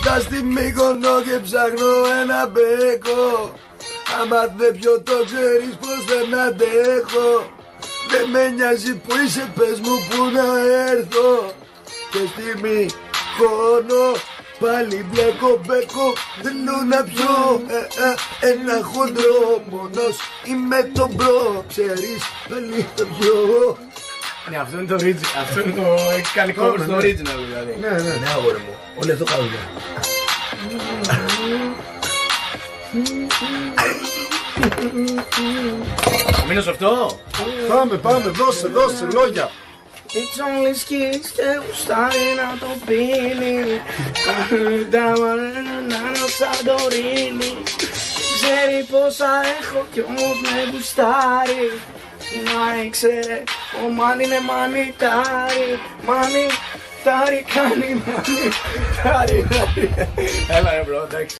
Ήρθα στη Μύκονο και ψάχνω ένα μπέκο. Άμα δεν πιω το ξέρεις πως δεν αντέχω. Δεν με νοιάζει που είσαι, πες μου που να έρθω. Και στη Μύκονο πάλι μπλέκο μπέκο. Θέλω να πιω ένα χοντρό. Μόνος είμαι το μπρο. Ξέρεις πάλι το πιω. Ναι, αυτό είναι το original. Αυτό είναι το. Έχει κάνει cover στο original δηλαδή. Ναι, αγόρι μου. Όλοι αυτό κάνουν. Μείνω σε αυτό. Πάμε, δώσε λόγια. It's only skis και γουστάρει να το πίνει. Τα μανένα Σαντορίνη. Ξέρει πόσα έχω κι όμως με γουστάρει. Να ήξερε, ο μάν είναι μανιτάρι. Μανιτάρι κάνει μανιτάρι. Έλα ρε μπρο, εντάξει.